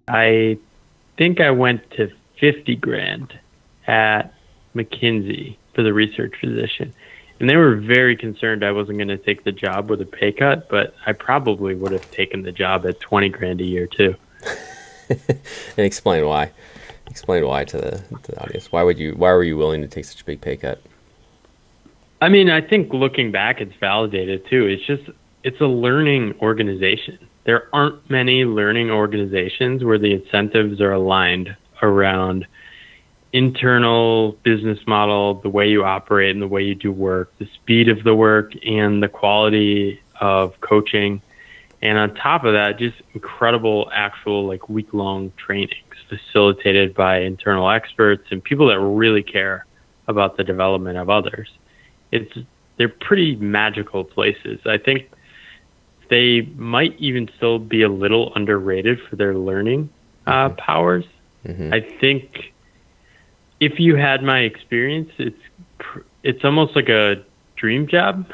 I think I went to 50 grand at McKinsey for the research position. And they were very concerned I wasn't going to take the job with a pay cut, but I probably would have taken the job at 20 grand a year too. And explain why. Explain why to the audience. Why were you willing to take such a big pay cut? I mean, I think looking back, it's validated too. It's a learning organization. There aren't many learning organizations where the incentives are aligned around internal business model, the way you operate and the way you do work, the speed of the work and the quality of coaching. And on top of that, just incredible actual like week-long trainings facilitated by internal experts and people that really care about the development of others. They're pretty magical places. I think they might even still be a little underrated for their learning powers. Mm-hmm. I think if you had my experience, it's almost like a dream job